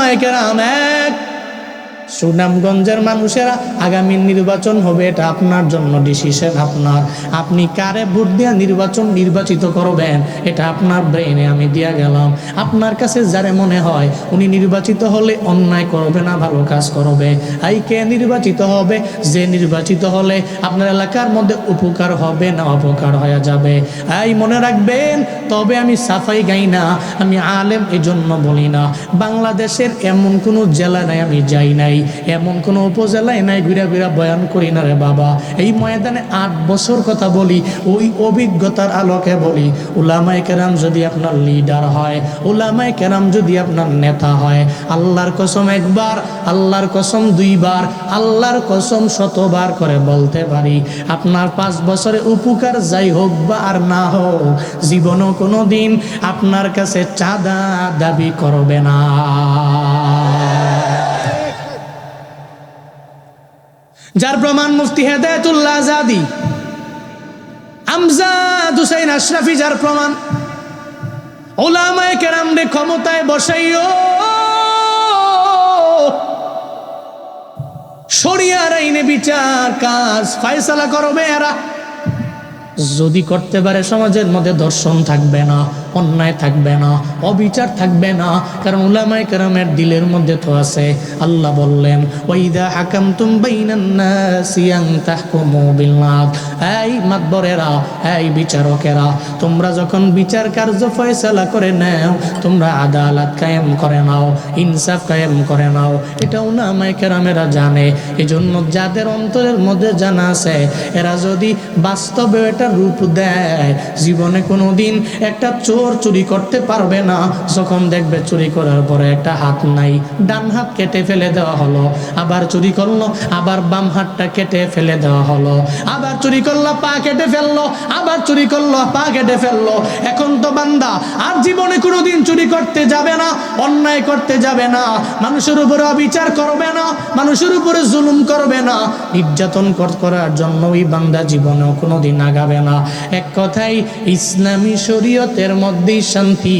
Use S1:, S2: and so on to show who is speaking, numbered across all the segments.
S1: উলামায়ে কেরাম এক সুনামগঞ্জের মানুষেরা আগামী নির্বাচন হবে, এটা আপনার জন্য ডিসিশন আপনার। আপনি কারে ভোট দিয়ে নির্বাচিত করবেন এটা আপনার ব্রেনে আমি দিয়া গেলাম। আপনার কাছে যারে মনে হয় উনি নির্বাচিত হলে অন্যায় করবে না ভালো কাজ করবে, কে নির্বাচিত হবে, যে নির্বাচিত হলে আপনার এলাকার মধ্যে উপকার হবে না অপকার হয়ে যাবে। মনে রাখবেন। তবে আমি সাফাই গাই না, আমি আলেম এই জন্য বলি না। বাংলাদেশের এমন কোনো জেলা নাই আমি যাই নাই, এমন কোনো উপজেলায় নাই ঘুরা ঘুরা বয়ান করি না রে বাবা। এই ময়দানে 8 বছর কথা বলি, ওই অভিজ্ঞতার আলোকে বলি। উলামায়ে কেরাম যদি আপনার লিডার হয়, উলামায়ে কেরাম যদি আপনার নেতা হয়, আল্লাহর কসম একবার, আল্লাহর কসম 2 বার, আল্লাহর কসম 100বার করে বলতে পারি, আপনার 5 বছরে উপকার যাই হোক বা আর না হোক, জীবনও কোনো দিন আপনার কাছে চাঁদা দাবি করবে না। যার প্রমাণ মুফতি হেদায়েতুল্লাহ আজাদি, আমজাদ হুসাইন আশরাফি, যার প্রমাণ উলামায়ে কেরামরে ক্ষমতায় বসাইও, শরিয়ার আইনে বিচার কাজ ফয়সালা করবে এরা। যদি করতে পারে সমাজের মধ্যে দর্শন থাকবে না, অন্যায় থাকবে না, অবিচার থাকবে না। কারণ উলামায়ে কেরামের দিলের মধ্যে তো আছে, আল্লাহ বললেন ওয়াইদা হাকামতুম বাইনান নাসি আন তাহকুমু বিল আদল। এই মাতবরেরা, এই বিচারকেরা, তোমরা যখন বিচার কার্য ফয়সালা করে নাও, তোমরা আদালত কায়েম করে নাও, ইনসাফ কায়েম করে নাও। এটা উলামায়ে কেরামেরা জানে। এজন্য যাদের অন্তরের মধ্যে জানা আছে, এরা যদি বাস্তবে এটা রূপ দেয়, জীবনে কোনোদিন একটা চোর চুরি করতে পারবে না। যখন দেখবে চুরি করার পরে একটা হাত নাই, ডান হাত কেটে ফেলে দেওয়া হলো, আবার চুরি করলো, আবার বাম হাতটা কেটে ফেলে দেওয়া হলো, আবার চুরি করলো, পা কেটে ফেললো, আবার চুরি করলো, পা কেটে ফেললো। এখন তো বান্দা আর জীবনে কোনোদিন চুরি করতে যাবে না, অন্যায় করতে যাবে না, মানুষের উপরে অবিচার করবে না, মানুষের উপরে জুলুম করবে না, নির্যাতন করার জন্য ওই বান্দা জীবনেও কোনোদিন আগাবে না। এক কথাই ইসলামী শরীয়তের মধ্যেই শান্তি,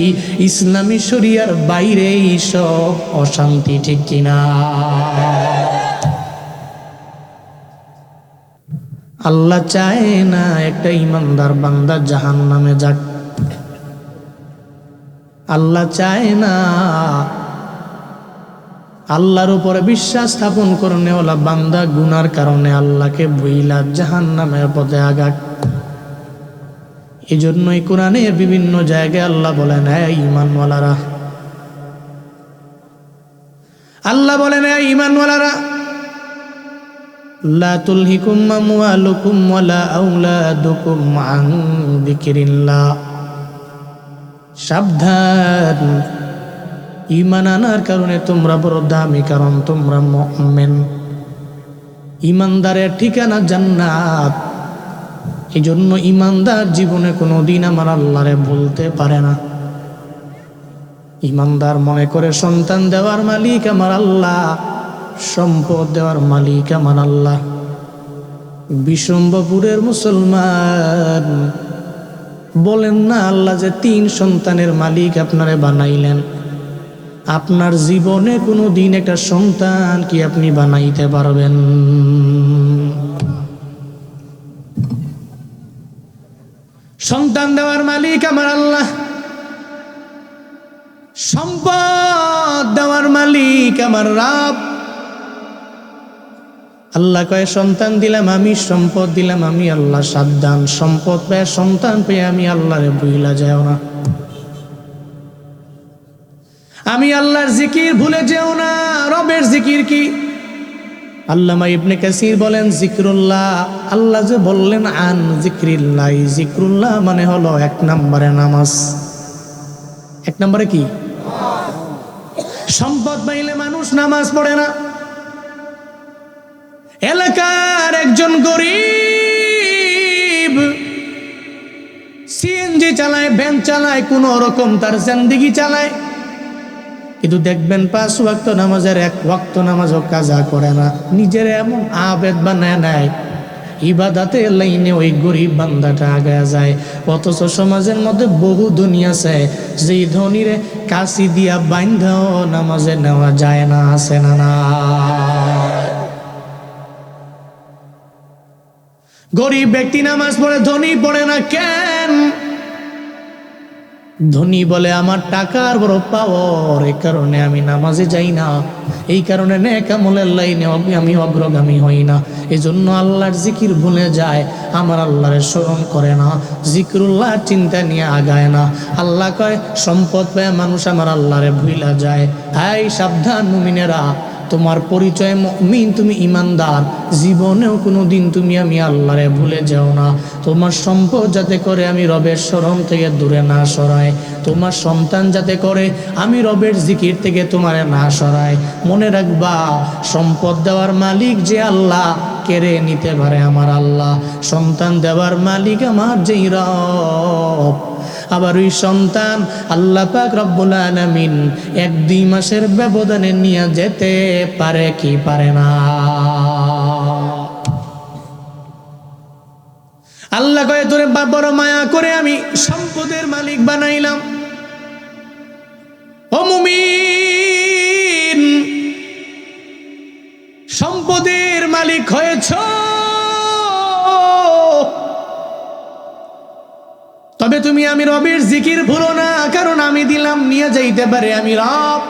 S1: ইসলামী শরিয়ার বাইরেই সব অশান্তি, ঠিক কিনা? আল্লাহ চায় না একটা ইমানদার বান্দা জাহান্নামে যাক। আল্লাহ চায় না আল্লাহর উপরে বিশ্বাস স্থাপন করনে ওলা বান্দা গুনার কারণে আল্লাহকে ভুইলা জাহান্নামের পথে আগাক। এই জন্যই কোরআনের বিভিন্ন জায়গায় আল্লাহ বলেন, এই ঈমানওয়ালারা, আল্লাহ বলেন, এই ঈমানওয়ালারা, লা তুলহিকুম আমওয়ালুকুম ওয়ালা আওলাদুকুম আন যিকরিল্লাহ। সাবধান, ঈমান আনার কারণে তোমরা বড় দামি, কারণ তোমরা মুমিন। ঈমানদারের ঠিকানা জান্নাত। এই জন্য ঈমানদার জীবনে কোনোদিন আমার আল্লাহরে বলতে পারে না। ঈমানদার মনে করে সন্তান দেওয়ার মালিক আমার আল্লাহ, সম্পদ দেওয়ার মালিক আমার আল্লাহ। বিশম্বপুরের মুসলমান বলেন না আল্লাহ যে 3 সন্তানের মালিক আপনারে বানাইলেন, আপনার জীবনে কোনো দিন একটা সন্তান কি আপনি বানাইতে পারবেন? সন্তান দেওয়ার মালিক আমার আল্লাহ, সম্পদ দেওয়ার মালিক আমার রব। আল্লাহ কয় সন্তান দিলাম আমি, সম্পদ দিলাম আমি আল্লাহ। সাবধান, সম্পদ পেয়ে সন্তান পেয়ে আমি আল্লাহরে ভুইলা যাও না। আমি আল্লাহর জিকির ভুলে যেও না। রবের জিকির কি? আল্লামা ইবনে কাসির বলেন জিকরুল্লাহ, আল্লাহ যে বললেন আন জিকরিল্লাহ, জিকরুল্লাহ মানে হলো 1 নম্বরে নামাজ। 1 নম্বরে কি? সম্পদ পাইলে মানুষ নামাজ পড়ে না। এলাকার একজন গরিব সিএনজি চালায়, ভ্যান চালায়, কোন রকম তার জিন্দেগি চালায়, কিন্তু দেখবেন 5 ওয়াক্ত নামাজের 1 ওয়াক্ত নামাজও কাজা করে না। নিজের এমন আবেদ বানায় নেয়, ইবাদতে লাইনে ওই গরিব বান্দাটা আগায় যায়। অথচ সমাজের মধ্যে বহু ধনী আছে, যেই ধনীরে কাশি দিয়া বাইন্ধাও নামাজে নেওয়া যায় না, আছে না না? গরিব ব্যক্তি নামাজ পড়ে, ধনী পড়ে না কেন? ধনী বলে আমার টাকার বড় পাওয়ার, এই কারণে আমি নামাজে যাই না, এই কারণে নেক আমলের লাইনে আমি অগ্রগামী হই না। এই জন্য আল্লাহর জিকির ভুলে যায়, আমার আল্লাহর স্মরণ করে না, জিকরুল্লাহ চিন্তা নিয়ে আগায় না। আল্লাহ কয় সম্পদ পেয়ে মানুষ আমার আল্লাহরে ভুইলা যায়। এই সাবধান মুমিনেরা, তোমার পরিচয় মুমিন, তুমি ইমানদার, জীবনেও কোনো দিন তুমি আমি আল্লাহরে ভুলে যাও না। তোমার সম্পদ যাতে করে আমি রবের স্মরণ থেকে দূরে না সরাই, তোমার সন্তান যাতে করে আমি রবের জিকির থেকে তোমারে না সরাই। মনে রাখবা, সম্পদ দেওয়ার মালিক যে আল্লাহ, কেড়ে নিতে পারে আমার আল্লাহ। সন্তান দেওয়ার মালিক আমার যেই রব, আবার ওই সন্তান আল্লাহ পাক রব্বুল আলামিন 1-2 মাসের ব্যবধানে নিয়ে যেতে পারে কি পারে না? আল্লাহ কয়ে তোরে বড় মায়া করে আমি সম্পদের মালিক বানাইলাম। ও মুমিন, সম্পদের মালিক হয়েছ, তবে তুমি আমি রবের জিকির ভুলো না, কারণ আমি দিলাম, নিয়ে যাইতে পারে আমি রব।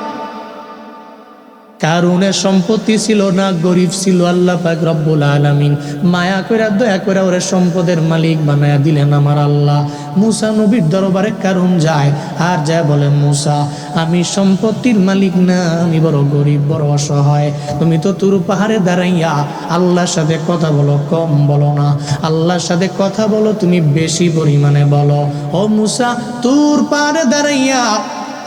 S1: কারুনের সম্পত্তি ছিল না, গরিব ছিল, আল্লাহ পাক রব্বুল আলামিন মায়া কইরা দয়া কইরা ওরে সম্পদের মালিক বানায়া দিলেন আমার আল্লাহ। মুসা নবীর দরবারে কারুন যায়, আর যায় বলে মুসা আমি সম্পত্তির মালিক না, আমি বড় গরিব, বড় অসহায়। তুমি তো তুর পাহাড়ে দাঁড়াইয়া আল্লাহর সাথে কথা বলো, কম বলো না, আল্লাহর সাথে কথা বলো তুমি বেশি পরিমাণে বলো। ও মুসা, তুর পাহাড়ে দাঁড়াইয়া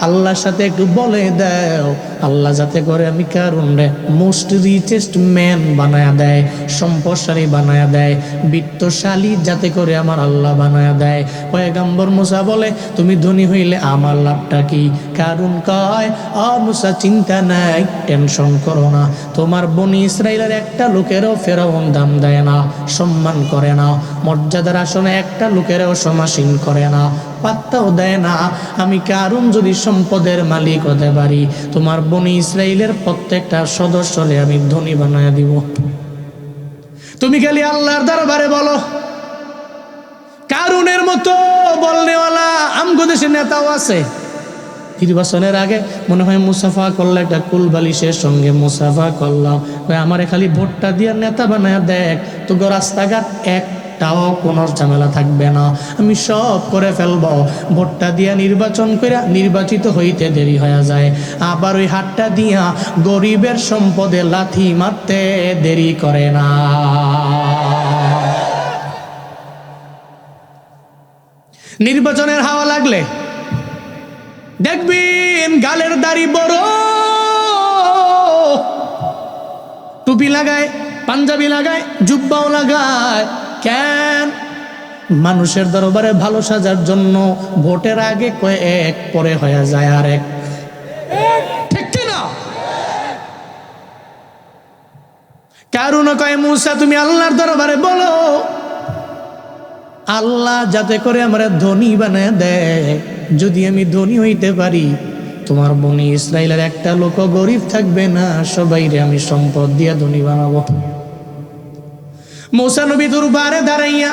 S1: আল্লাহর সাথে একটু বলে দাও, আল্লাহ যাতে করে আমি কারুন রে মোস্ট রিচেস্ট ম্যান বানায়া দেয়, সম্পদশালী বানায়া দেয়, বিত্তশালী যাতে করে আমার আল্লাহ বানায়া দেয়। পয়গম্বর মুসা বলে তুমি ধনী হইলে আমার লাভটা কি? কারুন কয় ও মুসা চিন্তা নাই, টেনশন করো না, তোমার বনি ইসরাইলের একটা লোকেরও ফেরাউন দাম দেয় না, সম্মান করে না, মর্যাদার আসনে একটা লোকেরও সমাসীন করে না, পাত্তাও দেয় না। আমি কারুন যদি সম্পদের মালিক হতে পারি, তোমার বনি ইসরাইলের প্রত্যেকটা সদস্যরে আমি ধনী বানায় দিব। তুমি খালি আল্লাহর দরবারে বলো। কারুনের মতো বলনেওয়ালা আমগো দেশে নেতাও আছে। নির্বাচনের আগে মনে হয় মুসাফা করলে, একটা কুলবালিশের সঙ্গে মুসাফা করলাম, আমারে খালি ভোটটা দিয়ে নেতা বানায় দেখ, তো রাস্তাঘাট একটাও কোনো ঝামেলা থাকবে না, আমি সব করে ফেলবো। ভোটটা দিয়া নির্বাচন করে নির্বাচিত হইতে দেরি হয়ে যায়, আবার ওই হাতটা দিয়া গরিবের সম্পদে লাথি মারতে দেরি করে না। নির্বাচনের হাওয়া লাগলে দেখবেন গালের দাড়ি বড়, টুপি লাগায়, পাঞ্জাবি লাগায়, জুব্বাও লাগায়। কেন? মানুষের দরবারে ভালো সাজার জন্য। ভোটের আগে কয়েক, পরে হয়ে যায় আরেক, ঠিক না? কারুন কয় মুসা তুমি আল্লাহর দরবারে বলো, আল্লাহ যাতে করে আমরা ধনী বানায় দেয়। যদি আমি ধনী হইতে পারি, তোমার বনি ইসরাইলের একটা লোক গরিব থাকবে না, সবাইরে আমি সম্পদ দিয়া ধনী বানাবো। মুসা নবী দরবারে দাঁড়াইয়া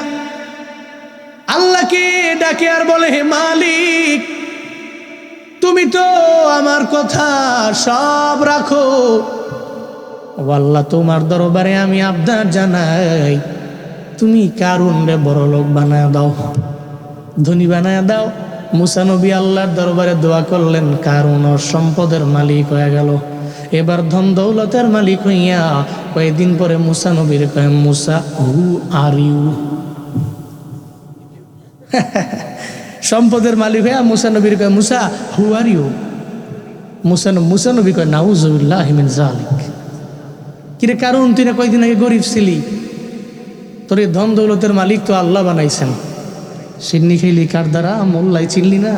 S1: আল্লাহকে ডাকে আর বলে হে মালিক, তুমি তো আমার কথা সব রাখো। ও আল্লাহ, তোমার দরবারে আমি আবদার জানাই, তুমি কারুন রে বড় লোক বানায় দাও, ধনী বানায় দাও। মুসা নবী আল্লাহর দরবারে দোয়া করলেন, কারুন ওর সম্পদের মালিক হয়ে গেল। এবার ধন দৌলতের মালিক হইয়া কয়েকদিন পরে মুসা নবীর কয় মুসা হু আর ইউ? সম্পদের মালিক হইয়া মুসা নবীর কয় মুসা হু আর ইউ? মুসা নবী কয় নাউযুবিল্লাহি মিন যালিক। কিরে কারুন, তুই না কয়েকদিন আগে গরিব ছিলি, তোর এই ধন দৌলতের মালিক তো আল্লাহ বানাইছেন। সিন্নি খেলি কার দ্বারা? মোল্লাই চিনলি না?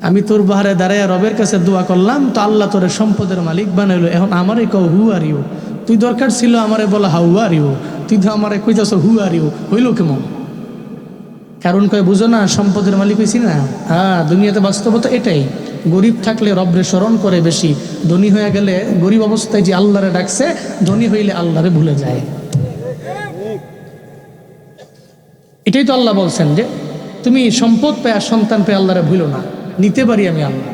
S1: আমি তোর বাহারে দাঁড়ায় রবের কাছে দোয়া করলাম, তো আল্লাহ তোরে সম্পদের মালিক বানাইলো। এখন আমারে কও হু আর ইউ? তুই দরকার ছিল আমারে বলা হাউ আর ইউ, তুই তো আমার কইতাছ হু আর ইউ, হইল কেমন? কারণ কয় বুঝো না, সম্পদের মালিক হয়েছি না। হ্যাঁ, দুনিয়াতে বাস্তবতা এটাই। গরিব থাকলে রব্রে স্মরণ করে বেশি, ধনী হয়ে গেলে গরিব অবস্থায় যে আল্লাহরে ডাকছে, ধনী হইলে আল্লাহরে ভুলে যায়। এটাই তো আল্লাহ বলছেন যে তুমি সম্পদ পেয়ে আর সন্তান পেয়ে আল্লাহরে ভুলো না, নিতে পারি আমি আল্লাহ।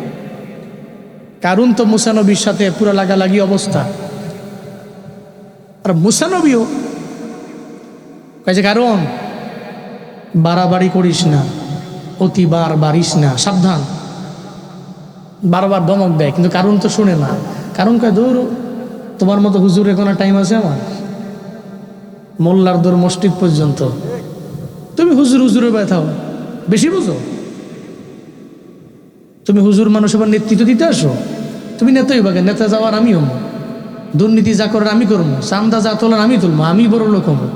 S1: কারণ তো মুসা নবীর সাথে পুরো লাগালাগি অবস্থা। আর মুসা নবীও কয়েছে কারণ বাড়াবাড়ি করিস না, অতিবার বাড়িস না, সাবধান। বারবার ধমক দেয়, কিন্তু কারণ তো শুনে না। কারণ কয় দৌড়, তোমার মতো হুজুরের কোনো টাইম আছে আমার? মোল্লার দৌড় মসজিদ পর্যন্ত, তুমি হুজুর হুজুরে ব্যথাও, বেশি বুঝো? তুমি হুজুর মানুষ এবার নেতৃত্ব দিতে আসো? তুমি নেতাই বাগে, নেতা যাওয়ার আমি হবো, দুর্নীতি যা করার আমি করবো, চান্দা যা তোলার আমি তুলবো, আমি বড় লোক হবো।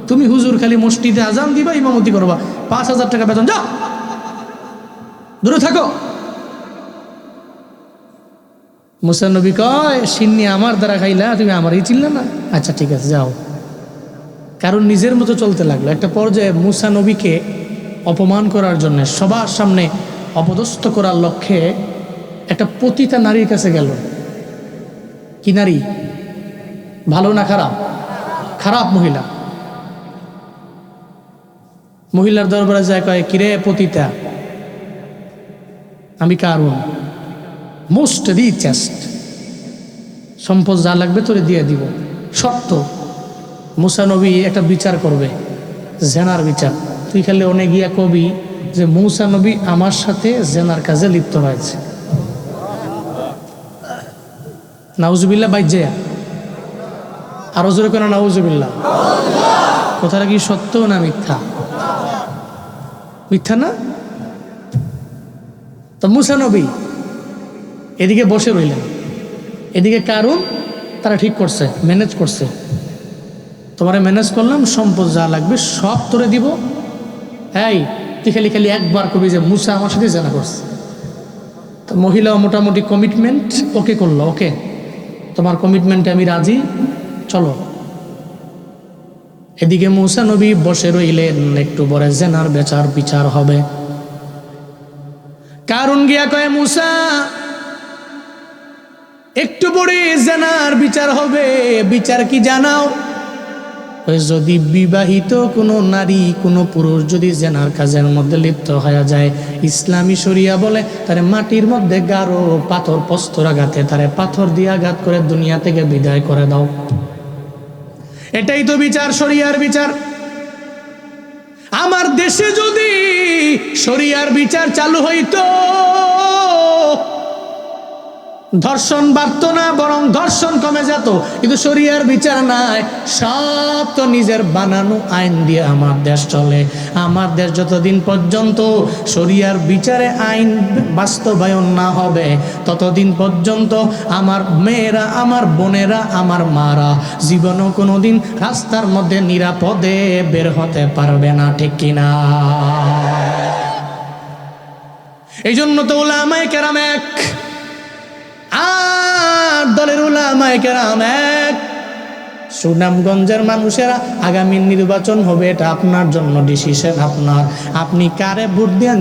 S1: তুমি হুজুর খালি মসজিদে আজান দিবা, ইমামতি করবা, 5,000 টাকা বেতন, যাও দূরে থাকো। মুসা নবী কয় সিন্নি আমার দ্বারা খাইলা, তুমি আমারই চিনলে না, আচ্ছা ঠিক আছে যাও। কারণ নিজের মতো চলতে লাগলো। একটা পর্যায়ে মুসা নবীকে অপমান করার জন্য, সবার সামনে অপদস্থ করার লক্ষ্যে একটা পতিতা নারীর কাছে গেল। কি নারী? ভালো না খারাপ? খারাপ মহিলা। মহিলার দরবারে যায়, কয় কিরে পতিতা, আমি কারুন, মোস্ট রিচেস্ট, সম্পদ যা লাগবে তোরে দিয়ে দিব, শর্ত মুসা নবী একটা বিচার করবে, জেনার বিচার। তুই খালি অনেক গিয়া কবি যে মুসা নবী আমার সাথে জেনার কাজে লিপ্ত হয়েছে। নাউজুবিল্লাহ বাইজে, আরো জোরে করে নাউজুবিল্লাহ। কথাটা কি সত্য না মিথ্যা? মিথ্যা না? তো মুসা নবী এদিকে বসে রইলেন, এদিকে কারণ তারা ঠিক করছে, ম্যানেজ করছে, তোমারে ম্যানেজ করলাম, সম্পদ যা লাগবে সব তোরে দিব। এই তুই খালি খালি একবার কবি যে মুসা আমার সাথে জানা করছে। তো মহিলা মোটামুটি কমিটমেন্ট ওকে করলো, ওকে তোমার কমিটমেন্টে আমি রাজি, চলো। এদিকে মুসা নবী বসে রইলেন, একটু পরে জেনার বেচার বিচার হবে। কারণ গিয়া কয় মুসা একটু পরে জেনার বিচার হবে। বিচার কি জানাও? যদি বিবাহিত কোনো নারী কোনো পুরুষ যদি জেনার কাজের মধ্যে লিপ্ত হয়ে যায়, ইসলামী শরিয়া বলে তারে মাটির মধ্যে গাঢ় পাথর প্রস্তর আঘাতে তারে পাথর দিয়ে আঘাত করে দুনিয়া থেকে বিদায় করে দাও। এটাই তো বিচার, শরিয়ার বিচার। আমার দেশে যদি শরিয়ার বিচার চালু হইতো, ধর্ষণ বাড়তো না, বরং ধর্ষণ কমে যেত। কিন্তু শরিয়ার বিচার নাই, সব তো নিজের বানানো আইন দিয়ে আমার দেশ চলে। আমার দেশ যতদিন পর্যন্ত শরিয়ার বিচারে আইন বাস্তবায়ন না হবে, ততদিন পর্যন্ত আমার মেয়েরা, আমার বোনেরা, আমার মারা জীবনও কোনোদিন রাস্তার মধ্যে নিরাপদে বের হতে পারবে না, ঠিক কিনা? এই জন্য তো উলামায়ে কেরাম এক, আর দলের উলামায়ে কেরাম এক। সুনামগঞ্জের মানুষেরা আগামী নির্বাচন হবে, এটা আপনার জন্য ডিসিশন আপনার। আপনি কারে ভোট দিয়ে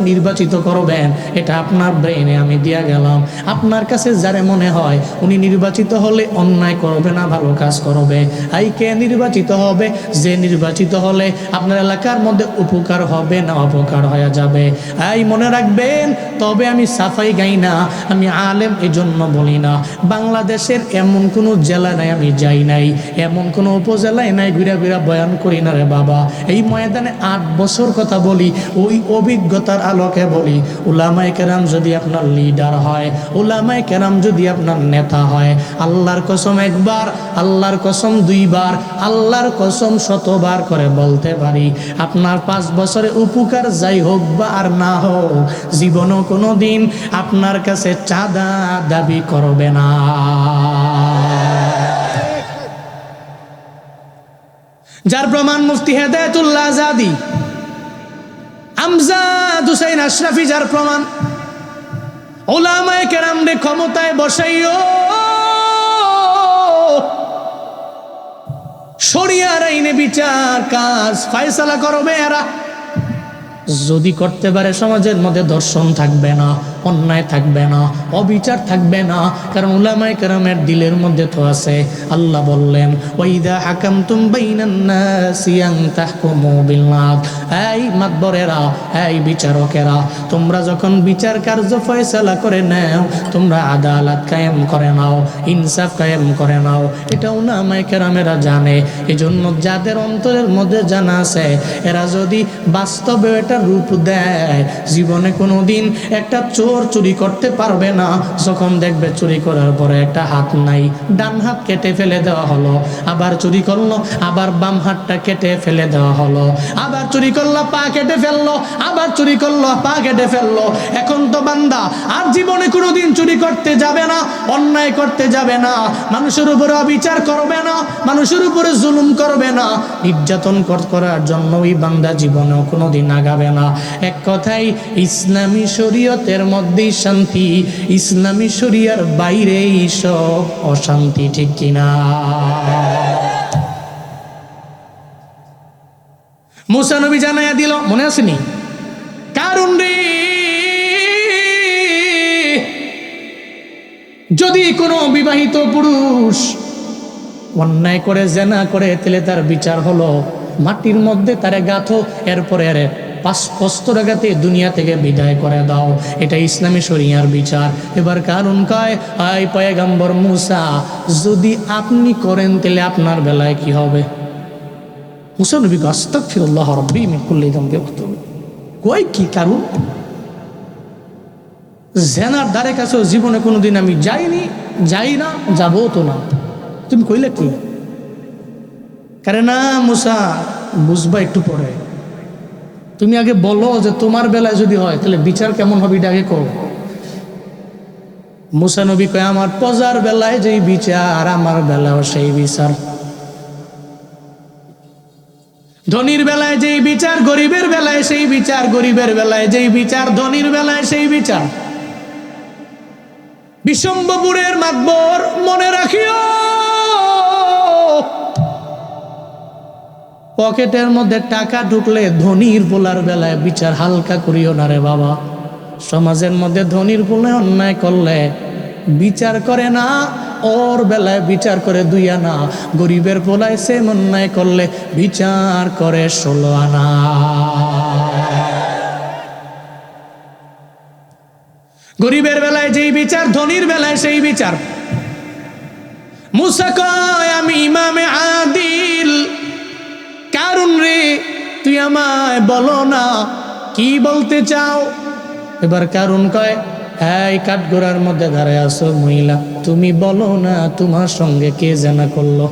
S1: নির্বাচিত করবেন, এটা আপনার ব্রেইনে আমি দিয়া গেলাম। আপনার কাছে যারে মনে হয় উনি নির্বাচিত হলে অন্যায় করবে না, ভালো কাজ করবে, এই কে নির্বাচিত হবে, যে নির্বাচিত হলে আপনার এলাকার মধ্যে উপকার হবে না অপকার হয়ে যাবে, এই মনে রাখবেন। তবে আমি সাফাই গাই না, আমি আলেম, এই জন্য বলি না। বাংলাদেশের এমন কোনো জেলা নাই আমি যাই নাই, এমন কোন উপজেলায় নাই ঘুরা ঘুরা বয়ান করি না রে বাবা। এই ময়দানে 8 বছর কথা বলি, ওই অভিজ্ঞতার আলোকে বলি, উলামায়ে কেরাম যদি আপনার লিডার হয়, উলামায়ে কেরাম যদি আপনার নেতা হয়, আল্লাহর কসম একবার, আল্লাহর কসম 2 বার, আল্লাহর কসম 100বার করে বলতে পারি, আপনার 5 বছরে উপকার যাই হোক বা আর না হোক, জীবনও কোনো দিন আপনার কাছে চাঁদা দাবি করবে না। যার প্রমাণ মুফতি হেদায়েতুল্লাহ আজাদি, আমজাদ হুসাইন আশরাফি, যার প্রমাণ উলামায়ে কেরামদের ক্ষমতায় বসাইও, শরিয়ার আইনে বিচার কাজ ফয়সালা করবে এরা। যদি করতে পারে সমাজের মধ্যে দর্শন থাকবে না, অন্যায় থাকবে না, অবিচার থাকবে না। কারণ উলামায়ে কেরামের দিলের মধ্যে তো আছে। আল্লাহ বললেন ওয়াইদা হাকামতুম বাইনান নাসি আন তাহকুমু বিল আদল। এই মাতবরেরা, এই বিচারকেরা, তোমরা যখন বিচার কার্য ফয়সালা করে নাও, তোমরা আদালত কায়েম করে নাও, ইনসাফ কায়েম করে নাও। এটা উলামায়ে কেরামেরা জানে। এজন্য যাদের অন্তরের মধ্যে জানা আছে, এরা যদি বাস্তবে এটা রূপ দেয়, জীবনে কোনোদিন একটা চোর চুরি করতে পারবে না। যখন দেখবে চুরি করার পরে একটা হাত নাই, ডান হাত কেটে ফেলে দেওয়া হলো, আবার চুরি করলো, আবার বাম হাতটা কেটে ফেলে দেওয়া হলো, আবার চুরি করলো, পা কেটে ফেললো, আবার চুরি করলো, পা কেটে ফেললো। এখন তো বান্দা আর জীবনে কোনোদিন চুরি করতে যাবে না, অন্যায় করতে যাবে না, মানুষের উপরে অবিচার করবে না, মানুষের উপরে জুলুম করবে না, নির্যাতন করার জন্য ওই বান্দা জীবনেও কোনোদিন আগাবে না। এক কথাই ইসলামী শরীয়তের মধ্যেই শান্তি, ইসলামী শরিয়ার বাইরেই সব অশান্তি, ঠিক কিনা? মুসা নবী জানাইয়া দিল, মনে আসেনি? কারণ রে, যদি কোনো বিবাহিত পুরুষ অন্যায় করে জেনা করে, তাহলে তার বিচার হলো মাটির মধ্যে তারে গাঁথো, এরপরে 5 টাকাতে দুনিয়া থেকে বিদায় করে দাও। এটা ইসলামী শরিয়ার বিচার। এবার কারণ কয়, আয় পয়গম্বর মুসা, যদি আপনি করেন তাহলে আপনার বেলায় কি হবে? মুসা নবী আস্তাগফিরুল্লাহ রাব্বি মিন কুল্লি যামবি ওয়া আতুবু। কই কি কারণ? জেনার দ্বারে কাছে জীবনে কোনোদিন আমি যাইনি, যাই না, যাবো তো না। তুমি কইলে কি? কারণ না মুসা, বুঝবা একটু পরে। তুমি আগে বলো যে তোমার বেলায় যদি হয় তাহলে বিচার কেমন হবে, এটা আগে কও। মুসা নবী কয়, আমার প্রজার বেলায় যেই বিচার, আমার বেলাও সেই বিচার। ধনীর বেলায় যেই বিচার, গরিবের বেলায় সেই বিচার, গরিবের বেলায় যেই বিচার, ধনীর বেলায় সেই বিচার। বিশম্বপুরের মাতবর, মনে রাখিও, পকেটের মধ্যে টাকা ঢুকলে ধনীর পোলার বেলায় বিচার হালকা করিও না রে বাবা। সমাজের মধ্যে ধনীর পোলে অন্যায় করলে বিচার করে না, ওর বেলায় বিচার করে 2 আনা। গরিবের পোলায় সেম অন্যায় করলে বিচার করে 16 আনা। গরিবের বেলায় যেই বিচার, ধনীর বেলায় সেই বিচার। মুসা কয়, আমি ইমামে আদিল। কারণ রে, তুই আমায় বলো না কি বলতে চাও? এবার কারণ কয়, এই কাঠগোড়ার মধ্যে দাঁড়ায় আছো মহিলা, তুমি বলো না তোমার সঙ্গে কে জানা করলো?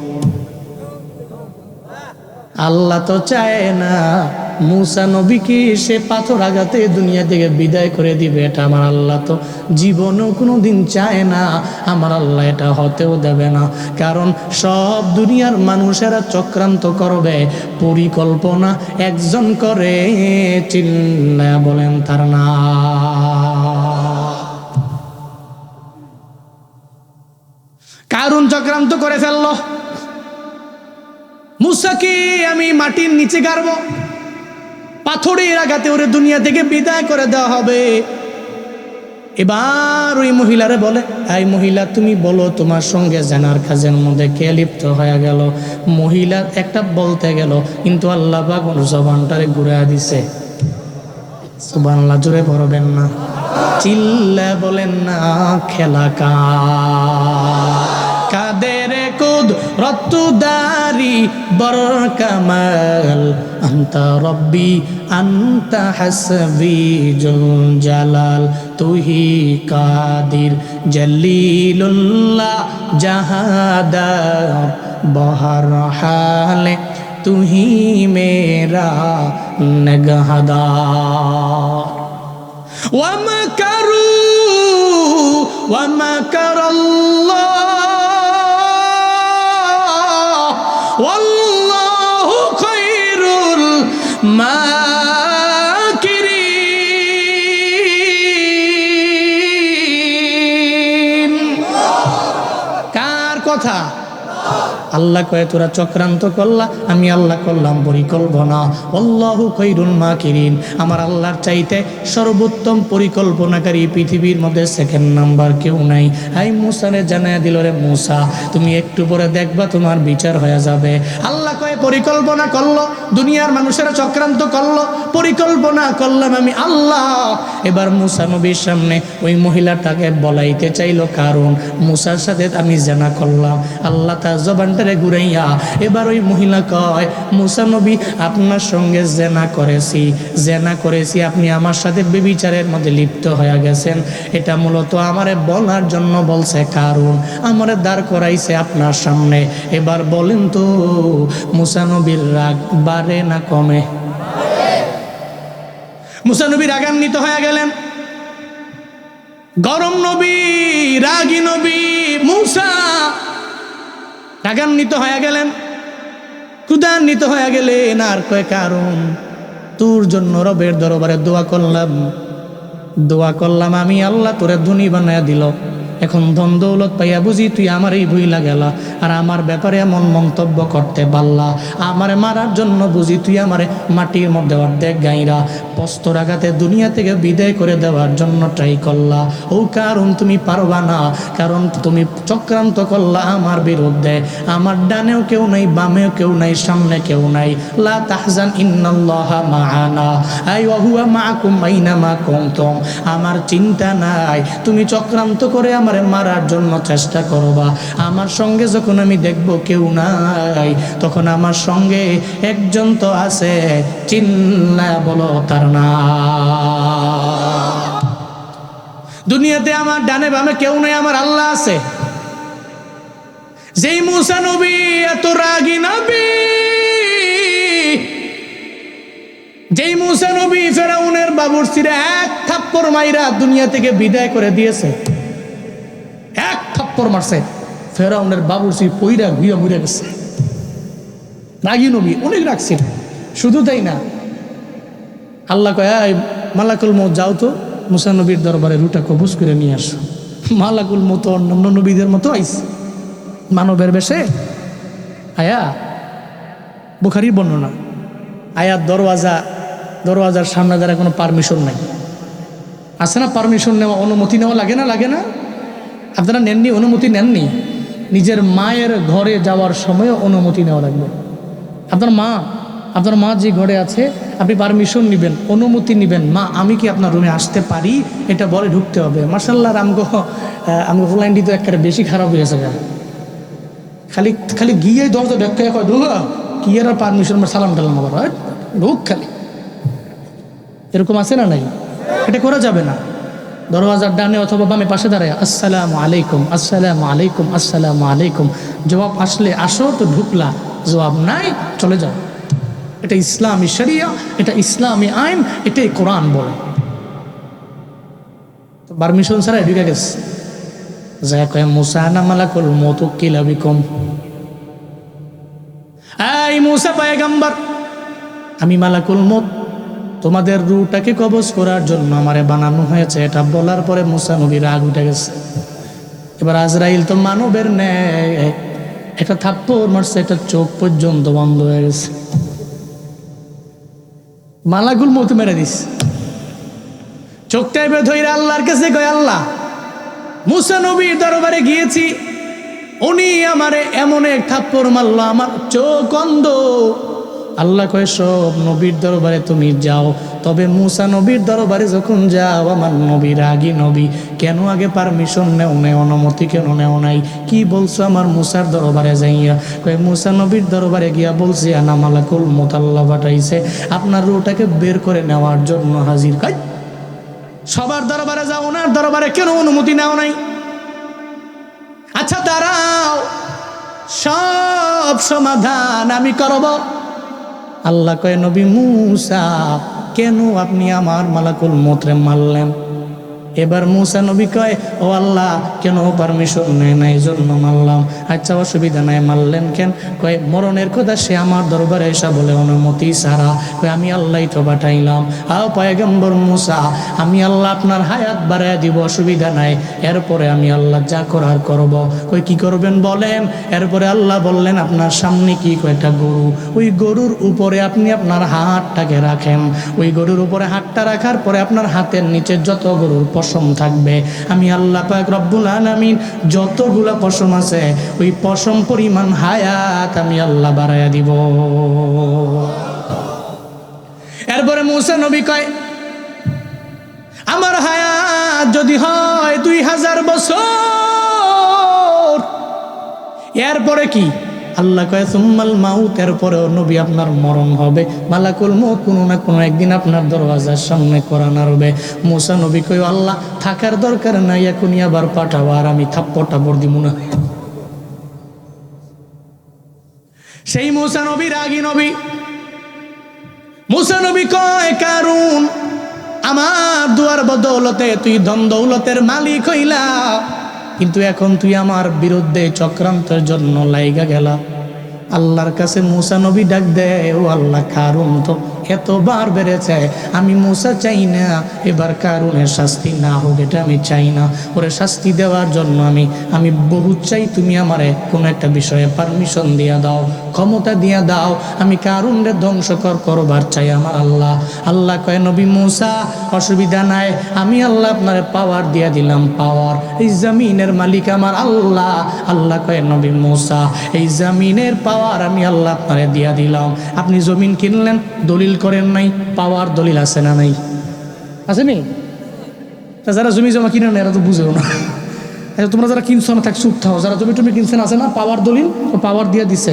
S1: আল্লাহ তো চায় না মুসা নবীকে সে পাথর আঘাতে দুনিয়া থেকে বিদায় করে দিবে। এটা আমার আল্লাহ তো জীবনেও কোনোদিন চায় না। আমার আল্লাহ এটা হতেও দেবে না। কারণ সব দুনিয়ার মানুষেরা চক্রান্ত করবে, পরিকল্পনা একজন করে, চিল্লায়া বলেন তার না। কারণ চক্রান্ত করে ফেললো, মুসাকে আমি মাটির নিচে গাড়বো, পাথরের আঘাতে ওরে দুনিয়া থেকে বিদায় করে দেওয়া হবে। এবার ওই মহিলারে বলে, এই মহিলা তুমি বলো তোমার সঙ্গে জানার কাজের মধ্যে কে লিপ্ত হয়ে গেল? মহিলা একটা বলতে গেল, কিন্তু আল্লাহ পাক ওর জবানটারে ঘুরাইয়া দিছে। সুবহানাল্লাহ, জোরে পড়বেন না, চিল্লা বলেন না, খেলা কাদের কুদরত দারি বরকামাল, আনতা রব্বি আনতা হাসবি জুল জালাল, তুহি কাদির জলিলুল্লাহ জাহাদার বহর হালে, তুহি মেরা নগহদার। ওয়ামাকারু ওয়ামাকারাল্লাহ ওয়াল্লাহু খায়রুল মাকিরিন। কার কথা? আল্লাহ কয়ে তোরা চক্রান্ত করলা, আমি আল্লাহ করলাম পরিকল্পনা। আল্লাহু খায়রুল মাকিরিন, আমার আল্লাহর চাইতে সর্বোত্তম পরিকল্পনাকারী পৃথিবীর মধ্যে সেকেন্ড নাম্বার কেউ নাই। হাই মুসারে জানায় দিল, রে মুসা তুমি একটু পরে দেখবা তোমার বিচার হয়ে যাবে। আল্লাহ কয়ে পরিকল্পনা করলো, দুনিয়ার মানুষেরা চক্রান্ত করলো, পরিকল্পনা করলাম আমি আল্লাহ। এবার মুসা নবীর সামনে ওই মহিলাটাকে বলাইতে চাইলো, কারণ মুসার সাথে আমি জেনা করলাম। আল্লাহ তার জবানটারে ঘুরাইয়া এবার ওই মহিলা কয়, মুসা নবী আপনার সঙ্গে জেনা করেছি, আপনি আমার সাথে ব্যভিচারের মধ্যে লিপ্ত হয়ে গেছেন। এটা মূলত আমারে বলার জন্য বলছে, কারণ আমারে দাঁড় করাইছে আপনার সামনে। এবার বলেন তো মুসা নবীর রাগ বাড়ে না কমে? মুসা নবী রাগান্বিত হয়ে গেলেন। গরম নবী, রাগী নবী মুসা রাগান্বিত হয়ে গেলেন, ক্রোধান্বিত হয়ে গেলেন। আর কয়, কারণ তোর জন্য রবের দরবারে দোয়া করলাম আমি আল্লাহ, তোরে ধনী বানায়া দিল। এখন ধন দৌলত পাইয়া বুঝি তুই আমারই ভুইলা গেলা, আর আমার ব্যাপারে এমন মন্তব্য করতে পারলা। আমারে মারার জন্য বুঝি তুই আমারে মাটির মধ্যে অর্ধেক গাইরা পস্তর আঘাতে দুনিয়া থেকে বিদায় করে দেওয়ার জন্য ট্রাই করলা। ও কারণ তুমি পারবা না, কারণ তুমি চক্রান্ত করলা আমার বিরুদ্ধে। আমার ডানেও কেউ নাই, বামেও কেউ নাই, সামনে কেউ নাই। লা তাহজান ইন্নাল্লাহা মাআনা আই ওয়া হুয়া মাআকুম আইনামা কুনতুম। আমার চিন্তা নাই, তুমি চক্রান্ত করে আমারে মারার জন্য চেষ্টা করবা। আমার সঙ্গে যখন আমি দেখব কেউ নাই, তখন আমার সঙ্গে একজন তো আছে, চিল্লায়া বলো তার না। দুনিয়াতে আমার ডানে বামে কেউ নাই, আমার আল্লাহ আছে। যেই মুসা নবী এত রাগী নবী, যেই মুসা নবী ফেরাউনের বাবুর্চিরে এক থাপ্পড় মাইরা দুনিয়া থেকে বিদায় করে দিয়েছে, এক থাপ্পড় মারছে, ফেরাউনের বাবুর্চি পইরা ঘুরে ঘুরে গেছে। রাগী নবী, অনেক রাগছিল। শুধু তাই না, আল্লাহ কয়, মালাকুল মউত যাও তো মুসা নবীর দরবারে রুটা কবজ করে নিয়ে আসো। মালাকুল মউত অন্যান্য নবীদের মতো আইছে, মানবের বেশে আয়া। বুখারীর বর্ণনা, আয়াত দরওয়াজার সামনে দ্বারা কোনো পারমিশন নাই। আছে না পারমিশন নেওয়া, অনুমতি নেওয়া লাগে না? আপনারা নেননি, অনুমতি নেননি? নিজের মায়ের ঘরে যাওয়ার সময় অনুমতি নেওয়া লাগবে। আপনার মা যে ঘরে আছে, আপনি পারমিশন নেবেন, অনুমতি নেবেন, মা আমি কি আপনার রুমে আসতে পারি, এটা বলে ঢুকতে হবে। মাশাআল্লাহ, আমগো ফুলাইন্ডি তো একেবারে বেশি খারাপ হয়েছে। খালি গিয়ে দরজা ঢেকে কয় ঢুকা কি আর পারমিশন, সালাম টালাম আবার ঢুক খালি, এরকম আছে না? নাই, এটা করা যাবে না। দরওয়াজার ডানে অথবা বামে পাশে দাঁড়ায় আসসালামু আলাইকুম, আসসালামু আলাইকুম, আসসালামু আলাইকুম। জবাব আসলে আসো তো ঢুকলা, জবাব নাই চলে যাও। এটা ইসলামী শরিয়া, এটা ইসলামী আইন, এটাই কোরআন বলে। পারমিশন ছাড়া ঢুকে গেছে। যা কয় মুসা না মালাকুল মউত কিলা বিকুম, এই মুসা পয়গম্বর, আমি মালাকুল মউত, তোমাদের রূহটাকে কবজ করার জন্য আমারে বানানো হয়েছে। এটা বলার পরে মুসা নবীর রাগ উঠে গেছে। এবার আজরাইল তো মানবের ন্যায় একটা থাপ্পড় মারছে, এটা চোখ পর্যন্ত বন্ধ হয়ে গেছে। মালাকুল মউত মেরে দিস, চোখটা এবার ধরে আল্লাহর কাছে কয়, আল্লাহ মুসা নবীর দরবারে গিয়েছি, উনি আমারে এমন এক থাপ্পড় মারলো, আমার চোখ অন্ধ। আল্লাহ কয়, সব নবীর দরবারে তুমি যাও, তবে মুসা নবীর দরবারে যখন যাও, আমার নবী রাগী নবী, কেন আগে পারমিশন নেও নাই, অনুমতি কেন নেও নাই? কি বলছো আমার মুসার দরবারে যাইয়া? কয় মুসা নবীর দরবারে গিয়া বলছি আনা মালাকুল মউত, আল্লাহ পাঠাইছে আপনার রূহটাকে বের করে নেওয়ার জন্য হাজির। কয় সবার দরবারে যাও, ওনার দরবারে কেন অনুমতি নেও নাই? আচ্ছা দাঁড়াও, সব সমাধান আমি করব। আল্লাহ কয়, নবী মুসা কেন আপনি আমার মালাকুল মউতরে মারলেন? এবার মুসা নবী কয়, ও আল্লাহ, কেন পারমিশন নেয় না, এই জন্য মারলাম। আচ্ছা অসুবিধা নাই, মারলেন কেন? কয় মরণের কথা সে আমার দরবারে এসে বলে অনুমতি ছাড়া। কয় আমি আল্লাহই তো পাঠাইলাম। আও পয়গম্বর মুসা, আমি আল্লাহ আপনার হায়াত বাড়ায় দিব, অসুবিধা নাই, এরপরে আমি আল্লাহ যা করার করব। কই কি করবেন বলেন? এরপরে আল্লাহ বললেন, আপনার সামনে কি কয়টা গরু, ওই গরুর উপরে আপনি আপনার হাতটাকে রাখেন। ওই গরুর উপরে হাতটা রাখার পরে আপনার হাতের নিচে যত গরুর পশম থাকবে, আমি আল্লাহ পাক রব্বুল আলামিন যতগুলা পশম আছে ওই পশম পরিমাণ হায়াত আমি আল্লাহ বাড়াইয়া দিব। এরপরে মুসা নবী কয়, আমার হায়াত যদি হয় 2000 বছর, এরপরে কি? আল্লাহ কয় সুম্মাল মাউত, এরপরেও নবী আপনার মরণ হবে, মালাকুল মউত কোনো না কোনো একদিন আপনার দরওয়াজার সামনে কোরআন আরবে। মুসা নবী কয়, আল্লাহ থাকার দরকার নাই, এখনই আবার পাঠাও, আর আমি থাপ্পড় দিব না। সেই মুসা নবী রাগী নবী। মুসা নবী কয়, কারুন আমার দুয়ার বদৌলতে তুই ধন দৌলতের মালিক হইলা, কিন্তু এখন তুই আমার বিরুদ্ধে চক্রান্তের জন্য লাইগা গেলা। আল্লাহর কাছে মুসা নবী ডাক দেয়, ও আল্লাহ, কারুন তো এতবার বেড়েছে, আমি মুসা চাই না এবার কারুনের শাস্তি না হোক, এটা আমি চাই না। ওরে শাস্তি দেওয়ার জন্য আমি বহু চাই, তুমি আমারে কোনো একটা বিষয়ে পারমিশন দিয়া দাও, ক্ষমতা দিয়া দাও, আমি কারুনরে ধ্বংস করবার চাই আমার আল্লাহ। আল্লাহ কয়, নবী মুসা অসুবিধা নাই, আমি আল্লাহ আপনারে পাওয়ার দিয়া দিলাম, পাওয়ার। এই জমিনের মালিক আমার আল্লাহ। আল্লাহ কয়, নবী মুসা এই জমিনের পাওয়ার আমি আল্লাহ আপনারে দিয়া দিলাম। আপনি জমিন কিনলেন, দলিল করেন নাই, পাওয়ার দলিল আছে না নাই? আছে নি? যারা জমি জমা কিনে না এরা তো বুঝেও না। তোমরা যারা কিনছো না থাক চুপ থাও, যারা জমি টমি কিনছেন আছে না, পাওয়ার দলিল, পাওয়ার দিয়ে দিছে,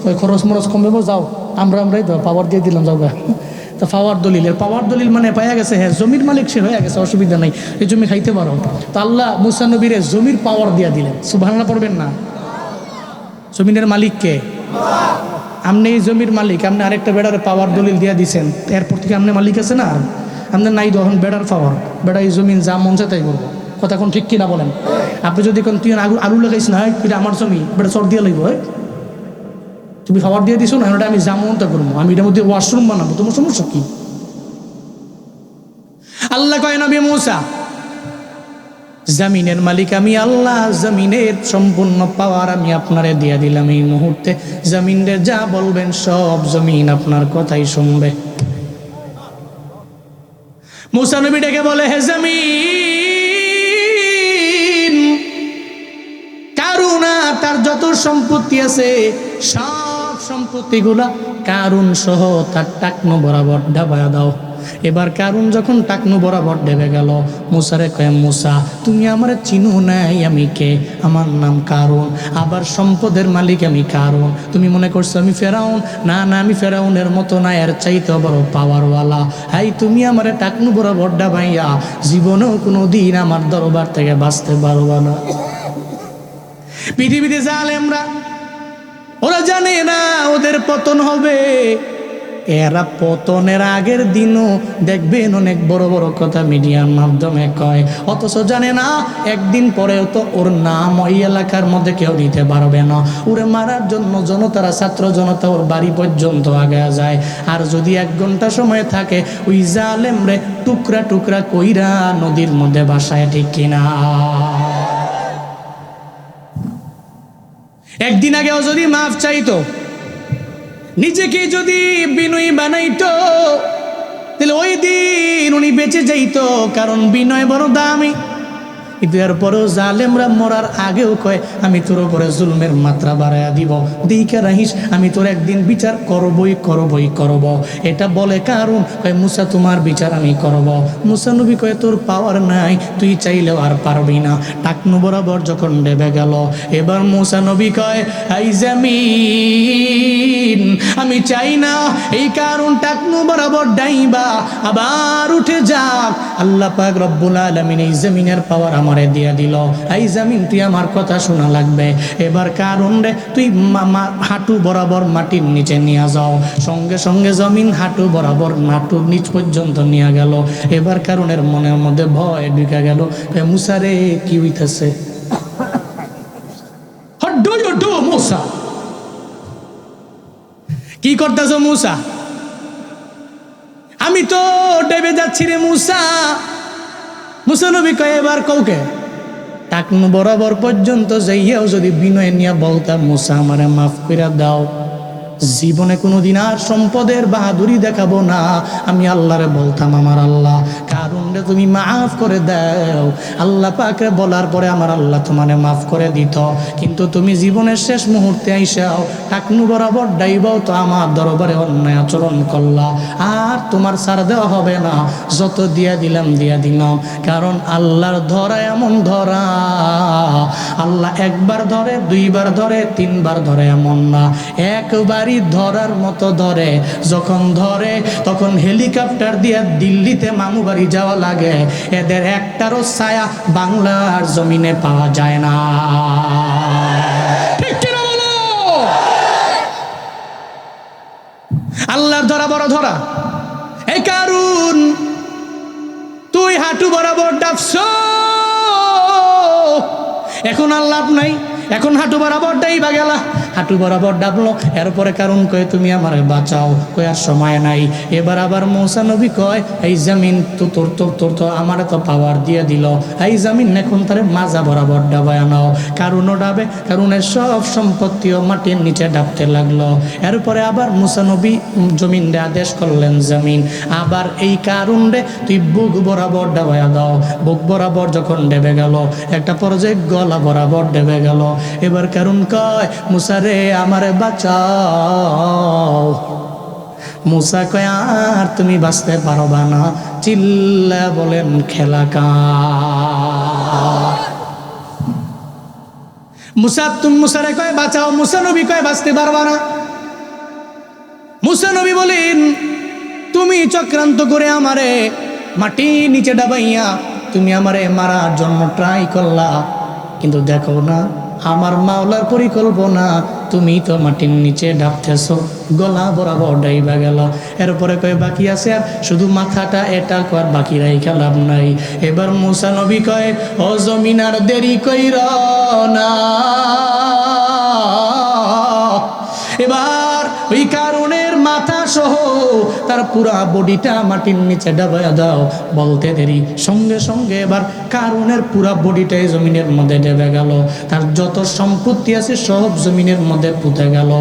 S1: ওই খরচ মরচ কমবে, যাও আমরাই তো পাওয়ার দিয়ে দিলাম, যাও গা। তো পাওয়ার দলিলের পাওয়ার দলিল মানে পাইয়া গেছে, হ্যাঁ জমির মালিক সে হয়ে গেছে, অসুবিধা নাই, এই জমি খাইতে পারো। তো আল্লাহ মুসা নবীরে জমির পাওয়ার দিয়া দিলেন। সুবহানাল্লাহ পড়বেন না? জমিনের মালিক কে? আপনি এই জমির মালিক, আপনি আরেকটা বেড়ার পাওয়ার দলিল দিয়া দিচ্ছেন, এরপর থেকে আপনি মালিক আছে না? আর আপনার নাই তখন বেড়ার পাওয়ার, বেড়া এই জমিন যা মন চায় তাই করবো। কথা কোন ঠিক কিনা বলেন? আপনি যদি কোন তুই আলু লাগাইস না, এটা আমার জমি, বেড়া চর দিয়ে লাগবো, তুমি পাওয়ার দিয়ে দিছো না, ওটা আমি যা মন তা করবো, আমি এটার মধ্যে ওয়াশরুম বানাবো, তোমার সমস্যা কি? আল্লাহ কয়, নবী মুসা জমিনের মালিক আমি আল্লাহ, জমিনের সম্পূর্ণ পাওয়ার আমি আপনারে দিয়া দিলাম। এই মুহূর্তে জমিনের যা বলবেন সব জমিন আপনার কথাই শুনবে। মুসা নবী ডেকে বলে, হে জমিন, কারুন তার যত সম্পত্তি আছে সব সম্পত্তিগুলা কারুন সহ তার টাকনো বরাবর ডাবায়া দাও। এবার কারুন যখন টাকনু বরাবর ডেবে গেল, মুসারে কয়, মুসা তুমি আমার চিনো নাই, আমি কে? আমার নাম কারুন, আবার সম্পদের মালিক আমি কারুন। তুমি মনে করছো আমি ফেরাউন? না না, আমি ফেরাউনের মতো না, এর চাইতে বড় পাওয়ারওয়ালা। হাই তুমি আমার টাকনু বরাবর ডাবাইয়া জীবনেও কোনো দিন আমার দরবার থেকে বাঁচতে পারবা না। পৃথিবীতে জালেমরা ওরা জানে না ওদের পতন হবে, এরা পতনের আগের দিনও দেখবেন অনেক বড় বড় কথা মিডিয়ার মাধ্যমে কয়, অথচ জানে না একদিন পরেও তো ওর নাম ওই এলাকার মধ্যে কেউ নিতে পারবে না। ওরে মারার জন্য জনতারা, ছাত্র জনতা ওর বাড়ি পর্যন্ত আগে যায়। আর যদি 1 ঘন্টা সময় থাকে, ওই জালেম রে টুকরা টুকরা কইরা নদীর মধ্যে ভাসায়, ঠিক কিনা? একদিন আগেও যদি মাফ চাইতো, নিজেকে যদি বিনয়ী বানাইতো, তাহলে ওই দিন উনি বেঁচে যাইতো, কারণ বিনয় বড় দামি। কিন্তু এরপরেও জালেমরা মরার আগেও কয়, আমি তোর উপরে জুলমের মাত্রা বাড়াইয়া দিব, দিকে রাহিস, আমি তোর একদিন বিচার করবই করবই করব। এটা বলে কারুন, কয় মুসা তোমার বিচার আমি করব। মুসা নবী কয়, তোর পাওয়ার নাই, তুই চাইলেও আর পারবি না। টাকনু বরাবর যখন ডেবে গেল, এবার মুসা নবী কয়, এই জমিন, আমি চাই না এই কারুন টাকনু বরাবর ডাইবা আবার উঠে যাক। আল্লাহ পাক রব্বুল আলামিন এই জমিনের পাওয়ার তোমারে দিয়া দিল, এই জমিন তুই আমার কথা শোনা লাগবে। এবার কারণ রে তুই হাঁটু বরাবর মাটির নিচে নিয়ে যাও। সঙ্গে সঙ্গে জমিন হাঁটু বরাবর হাঁটুর নিচ পর্যন্ত নিয়ে গেল। এবার কারণের মনের মধ্যে ভয় ঢুকে গেল, মুসা রে কি হইতেছে? মুসা কি করতেছ? মুসা আমি তো ডেবে যাচ্ছি রে মুসা। মুসা নবী কয় এবার কৌকে টাকনু বরাবর পর্যন্ত যাইয়াও যদি বিনয় নিয়ে বলতাম মুসা আমারে মাফ কইরা দাও, জীবনে কোনোদিন আর সম্পদের বাহাদুরি দেখাবো না। আমি আল্লাহরে বলতাম আমার আল্লাহ কারণ রে তুমি মাফ করে দাও। আল্লাহ পাকরে বলার পরে আমার আল্লাহ তোমারে মাফ করে দিত। কিন্তু তুমি জীবনের শেষ মুহূর্তে আইসাও টাকনু বরাবর ডাইবাও তো আমার দরবারে অন্যায় আচরণ করলা, আর তোমার ছাড় দেওয়া হবে না। যত দিয়া দিলাম দিয়া দিলাম। কারণ আল্লাহর ধরা এমন ধরা, আল্লাহ একবার ধরে, দুইবার ধরে, তিনবার ধরে এমন না, একবারই ধরার মতো ধরে। যখন ধরে তখন হেলিকপ্টার দিয়ে দিল্লিতে মামু বাড়ি যাওয়া লাগে। এদের একটারও ছায়া বাংলার জমিনে পাওয়া যায় না। ঠিক কিনা বলো? আল্লাহর ধরা বড় ধরা। এই কারণ তুই হাঁটু বরাবর ডাবছ, এখন আল্লাহ নাই, এখন হাঁটু বরাবর ডাইবা গেলা। হাঁটু বরাবর ডাবলো, এরপরে কারণ কয়ে তুমি আমারে বাঁচাও, কয়ে আর সময় নাই। এবার আবার মূসা নবী কয় এই জমিন তো তোর তো আমারে তো পাওয়ার দিয়ে দিল, এই জমিন এখন তারে মাজা বরাবর ডাবায় নাও। কারণও ডাবে, কারণের সব সম্পত্তিও মাটির নিচে ডাবতে লাগলো। এরপরে আবার মূসা নবী জমিন রে আদেশ করলেন, জমিন আবার এই কারণ রে তুই বুক বরাবর ডাবায় দাও। বুক বরাবর যখন ডেবে গেল, একটা পর্যায়ে গলা বরাবর ডেবে গেল। এবার কারণ কয় মুসা রে আমারে বাঁচাও। মুসা কয় আর তুমি বাঁচতে পারবা না। চিল্লা বলেন খেলা কার? মুসারে কয় বাঁচাও। মুসা নবী কয় বাঁচতে পারবা না। মুসা নবী বলেন তুমি চক্রান্ত করে আমারে মাটি নিচে ডাবাইয়া তুমি আমারে মারার জন্য ট্রাই করলা, কিন্তু দেখো না আমার মাওলার পরিকল্পনা, তুমি তো মাটির নিচে ডাবতেছো, গলা বরাবর ডাইবা গেল। এরপরে কয় বাকি আছে আর শুধু মাথাটা, এটা কর বাকি রাইখা লাভ নাই। এবার মূসা নবী কয় ও জমিন আর দেরি কইর না। এবার ওই কারণের মাথা সহ তার পুরা বডিটা মাটির নিচে ডাবাইয়া দাও। বলতে দেরি সঙ্গে সঙ্গে এবার কারণের পুরা বডিটাই জমিনের মধ্যে ডেবে গেল। তার যত সম্পত্তি আছে সব জমিনের মধ্যে পুঁতে গেল।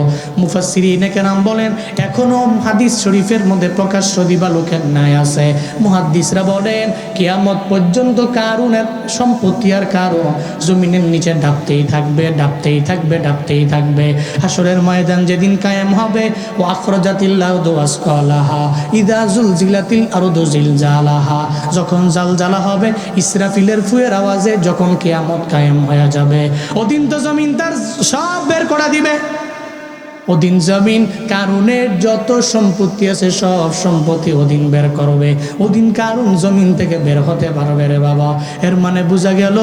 S1: মুফাসসিরিনে কেরাম বলেন এখনো হাদিস শরীফের মধ্যে প্রকাশ্য দিবালোকের ন্যায় আছে। মুহাদ্দিসরা বলেন কিয়ামত পর্যন্ত কারণের সম্পত্তি আর কারণ জমিনের নিচে ডাবতেই থাকবে, ডাবতেই থাকবে, ডাবতেই থাকবে। হাসরের ময়দান যেদিন কায়েম হবে, ও আখরাজাতিল আরদু আসকালাহা ইযা জুলজিলাতিল আরদু জিলজালাহা, যখন জালজালা হবে, ইসরাফিলের ফুয়ের আওয়াজে যখন কিয়ামত কায়েম হয়ে যাবে, ওদিন তো জমিন তার সব বের করে দিবে। ওদিন জমিন কারণের যত সম্পত্তি আছে সব সম্পত্তি ওদিন বের করবে। ওদিন কারণ জমিন থেকে বের হতে পারবে রে বাবা। এর মানে বোঝা গেল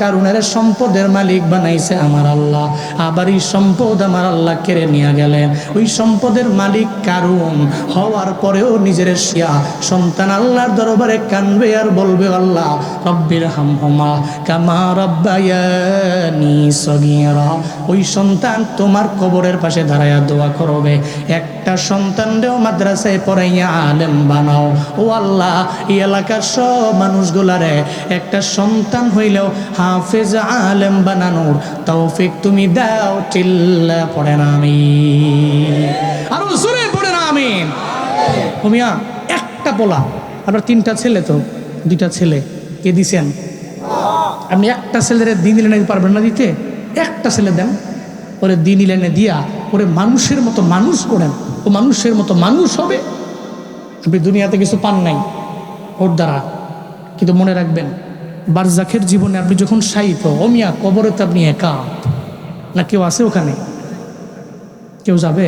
S1: কারণের সম্পদের মালিক বানাইছে আমার আল্লাহ। আবার এই সম্পদ আমার আল্লাহ কেড়ে নিয়ে গেলেন। ওই সম্পদের মালিক কারণ হওয়ার পরেও নিজের শিয়া সন্তান আল্লাহর দরবারে কানবে আর বলবে আল্লাহ রব্বির হামহুমা কামা রাব্বায়ানি সগীরা। ওই সন্তান তোমার কবরের পাশে দাঁড়াইয়া দোয়া করবে, একটা সন্তানরেও মাদ্রাসায় পড়াইয়া আলেম বানাও। ও আল্লাহ এই এলাকার সব মানুষগুলারে একটা সন্তান হইলেও হাফেজ আলেম বানানোর তৌফিক তুমি দাও। চিল্লা পড়ে না আমিন, আরো জোরে পড়ে না আমিন। ও মিয়া একটা পোলা, আপনার তিনটা ছেলে, তো দুইটা ছেলে কে দিছেন? আপনি একটা ছেলের দিন দিলে পারবেন না দিতে? একটা ছেলে দেন, ওরে দিন ইলেনে দিয়া ওরে মানুষের মতো মানুষ করেন, ও মানুষের মতো মানুষ হবে। আপনি দুনিয়াতে কিছু পান নাই ওর দ্বারা, কিন্তু মনে রাখবেন বারজাখের জীবনে আপনি যখন শায়িত, ও মিয়া কবরে তো আপনি একা না, কেউ আছে ওখানে? কেউ যাবে?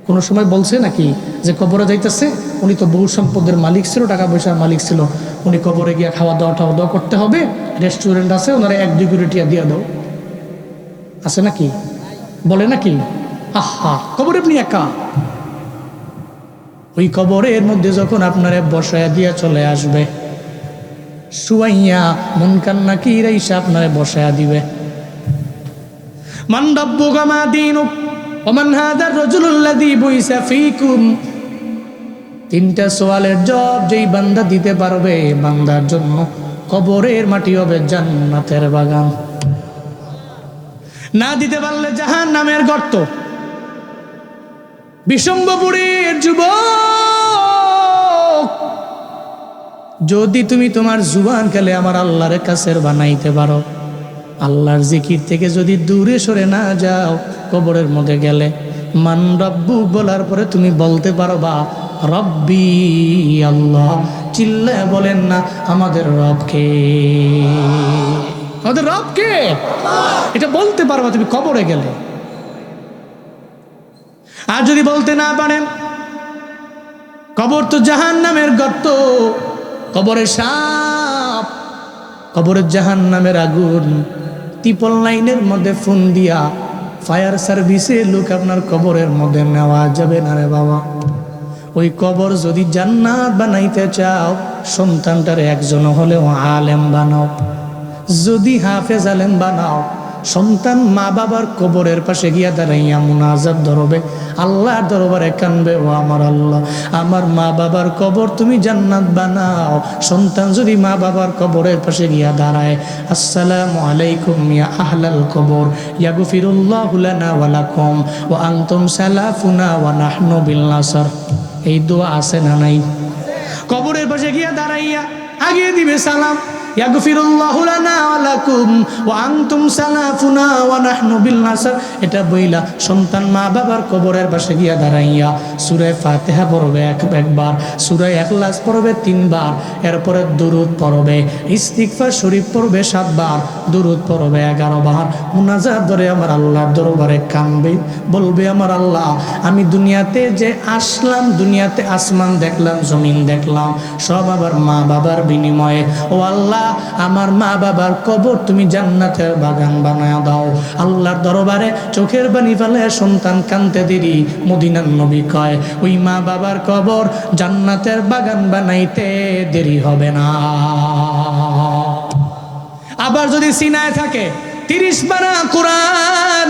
S1: কোনো সময় বলছে নাকি যে কবরে যাইতেছে? উনি তো বহু সম্পদের মালিক ছিল, টাকা পয়সার মালিক ছিল, উনি কবরে গিয়া খাওয়া দাওয়া করতে হবে, রেস্টুরেন্ট আছে, ওনারা 1-2 কোটি টাকা দিয়ে দাও, আছে নাকি? বলে নাকি? আহা, কবরে আপনি একা। ওই কবরের মধ্যে যখন আপনারে বসায়া দিয়া চলে আসবে, শুয়াইয়া মুনকার নাকির আইসা আপনারে বসায়া দিবে। মান রাব্বুকা মা দীনুক ওয়া মান হাদার রাজুলুল্লাযী বুইসা ফীকুম। 3টা সওয়ালের জবাব যেই বান্দা দিতে পারবে, বান্দার জন্য কবরের মাটি হবে জান্নাতের বাগান। না দিতে পারলে জাহান্নামের গর্ত। বিশম্বপুরের যুবক, যদি তুমি তোমার জুবান খেলে আমার আল্লাহর কাছের বানাইতে পারো, আল্লাহর জিকির থেকে যদি দূরে সরে না যাও, কবরের মধ্যে গেলে মান রব্বু বলার পরে তুমি বলতে পারবা রব্বি আল্লাহ। চিল্লায় বলেন না আমাদের রবকে, আমাদের রবকে, এটা বলতে পারবা তুমি কবরে গেলে। আর যদি বলতে না পারেন, কবর তো জাহান্নামের গর্ত, কবরের সাপ, কবরের জাহান্নামের আগুন। ট্রিপল লাইনের মধ্যে ফোন দিয়া ফায়ার সার্ভিসের লোক আপনার কবরের মধ্যে নেওয়া যাবে না রে বাবা। ওই কবর যদি জান্নাত বানাইতে চাও, সন্তানটারে একজন হলেও আলেম বানাও, যদি হাফেজ আলেম বানাও। সন্তান মা বাবার কবরের পাশে গিয়া দাঁড়াইয়া মুনাজাত ধরবে, আল্লাহর দরবারে কানবে, ও আমার আল্লাহ, আমার মা বাবার কবর তুমি জান্নাত বানাও। সন্তান যদি মা বাবার কবরের পাশে গিয়া দাঁড়ায়, আসসালামু আলাইকুম ইয়া আহলাল কবর ইয়াগফিরুল্লাহু লানা ওয়া লাকুম ওয়া আনতুম সালাফুনা ওয়া নাহনু বিল নাসর। এই দোয়া আছে না নাই? কবরের পাশে গিয়া দাঁড়াইয়া আগিয়ে দিবে সালাম, ইয়াগফিরুল্লাহু লানা ওয়া লাকুম ওয়া আনতুম সালাফুনা ওয়া নাহনু বিল নাসর। এটা বইলা সন্তান মা বাবার কবরের পাশে গিয়া দাঁড়াইয়া সূরা ফাতিহা পড়বে একবার, সূরা ইখলাস পড়বে 3 বার, এরপরে দুরূদ পড়বে, ইস্তিগফার শরীফ পড়বে 7 বার, দুরূদ পড়বে 11 বার। মুনাজাত ধরে আমার আল্লাহর দরবারে কানবে, বলবে আমার আল্লাহ, আমি দুনিয়াতে যে আসলাম, দুনিয়াতে আসমান দেখলাম, জমিন দেখলাম, সব আবার মা বাবার বিনিময়ে। ও আল্লাহ, আমার মা বাবার কবর তুমি জান্নাতের বাগান বানায় দাও। আল্লাহর দরবারে চোখের পানি ফেলে সন্তান কানতে দেরি, মদিনার নবী কয় ওই মা বাবার কবর জান্নাতের বাগান বানাইতে দেরি হবে না। আবার যদি সিনায় থাকে 30 পারা কোরআন,